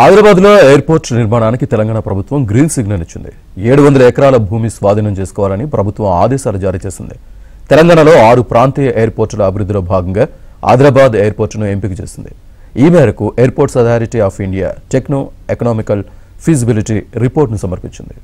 హైదరాబాద్లో ఎయిర్పోర్ట్ నిర్మాణానికి తెలంగాణ ప్రభుత్వం గ్రీన్ సిగ్నల్ ఇచ్చింది. 700 ఎకరాల భూమి స్వాధీనం చేసుకోవాలని ప్రభుత్వం ఆదేశాలు జారీ చేసింది. తెలంగాణలో 6 ప్రాంతీయ ఎయిర్పోర్టుల అభివృద్ధిలో భాగంగా హైదరాబాద్ ఎయిర్పోర్టును ఎంపిక చేసింది. ఈ మేరకు airports authority of India techno economical feasibility రిపోర్ట్ను సమర్పించింది.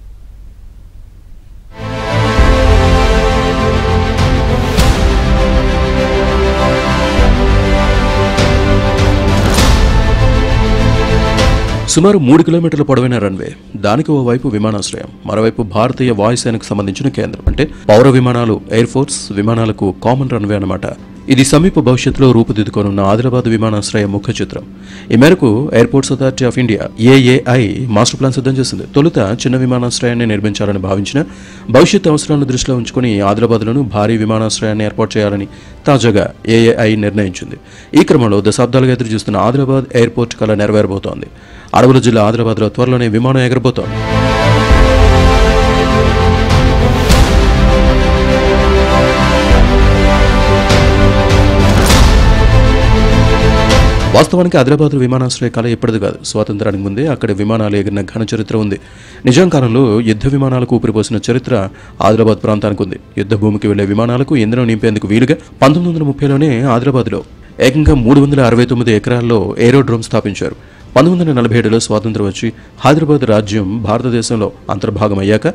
సుమారు 3 కిలోమీటర్ల పొడవైన రన్వే, దానికి ఓవైపు విమానాశ్రయం, మరోవైపు భారతీయ వాయుసేనకు సంబంధించిన కేంద్రం. అంటే పౌర విమానాలు, ఎయిర్ ఫోర్స్ విమానాలకు కామన్ రన్వే అన్నమాట. ఇది సమీప భవిష్యత్తులో రూపుదిద్దుకోనున్న హైదరాబాద్ విమానాశ్రయ ముఖ్య చిత్రం. ఈ మేరకు airports authority of India AAI master plan సిద్ధం చేసింది. తొలుత చిన్న విమానాశ్రయాన్ని నిర్మించాలని భావించిన భవిష్యత్ అవసరాలను దృష్టిలో ఉంచుకుని హైదరాబాద్లోనూ భారీ విమానాశ్రయాన్ని ఏర్పాటు చేయాలని తాజాగా ఏఏఐ నిర్ణయించింది. ఈ క్రమంలో దశాబ్దాలుగా ఎదురుచూస్తున్న హైదరాబాద్ ఎయిర్పోర్ట్ కళ నెరవేరబోతోంది. అడవుల జిల్లా హైదరాబాద్లో త్వరలోనే విమానం ఎగరబోతోంది. వాస్తవానికి హైదరాబాద్ విమానాశ్రయ కళ ఎప్పటిది కాదు. స్వాతంత్రానికి ముందే అక్కడ విమానాలు ఎగిరిన ఘన చరిత్ర ఉంది. నిజాం కాలంలో యుద్ధ విమానాలకు ఊపిరిపోసిన చరిత్ర హైదరాబాద్ ప్రాంతానికి ఉంది. యుద్ధ భూమికి వెళ్లే విమానాలకు ఇంధనం నింపేందుకు వీలుగా 1930లోనే హైదరాబాద్లో ఏకంగా 369 ఎకరాల్లో ఏరోడ్రోమ్ స్థాపించారు. 1947లో స్వాతంత్రం వచ్చి హైదరాబాద్ రాజ్యం భారతదేశంలో అంతర్భాగమయ్యాక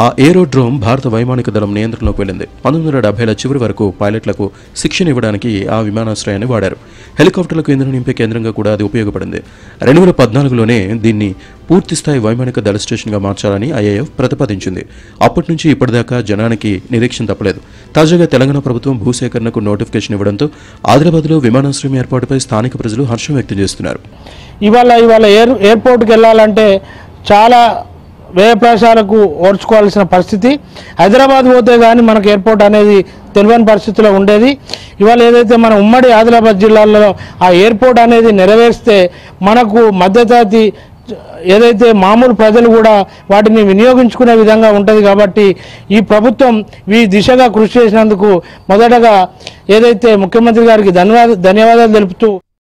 ఆ ఏరోడ్రోమ్ భారత వైమానిక దళం నియంత్రణలోకి వెళ్ళింది. 1970ల చివరి వరకు పైలట్లకు శిక్షణ ఇవ్వడానికి ఆ విమానాశ్రయాన్ని వాడారు. హెలికాప్టర్లకు ఇంధనం నింపే కేంద్రంగా కూడా అది ఉపయోగపడింది. 2014లోనే దీన్ని పూర్తిస్థాయి వైమానిక దళ స్టేషన్గా మార్చాలని ఐఏఎఫ్ ప్రతిపాదించింది. అప్పటి నుంచి ఇప్పటిదాకా జనానికి నిరీక్షణ తప్పలేదు. తాజాగా తెలంగాణ ప్రభుత్వం భూసేకరణకు నోటిఫికేషన్ ఇవ్వడంతో హైదరాబాద్లో విమానాశ్రయం ఏర్పాటుపై స్థానిక ప్రజలు హర్షం వ్యక్తం చేస్తున్నారు. ఇవాళ ఎయిర్పోర్ట్కి వెళ్ళాలంటే చాలా వ్యయప్రయాసాలకు ఓర్చుకోవాల్సిన పరిస్థితి. హైదరాబాద్ పోతే కానీ మనకు ఎయిర్పోర్ట్ అనేది తెలియని పరిస్థితిలో ఉండేది. ఇవాళ ఏదైతే మన ఉమ్మడి ఆదిలాబాద్ జిల్లాలో ఆ ఎయిర్పోర్ట్ అనేది నెరవేరిస్తే మనకు మధ్యతరగతి ఏదైతే మామూలు ప్రజలు కూడా వాటిని వినియోగించుకునే విధంగా ఉంటుంది. కాబట్టి ఈ ప్రభుత్వం ఈ దిశగా కృషి చేసినందుకు మొదటగా ఏదైతే ముఖ్యమంత్రి గారికి ధన్యవాదాలు తెలుపుతూ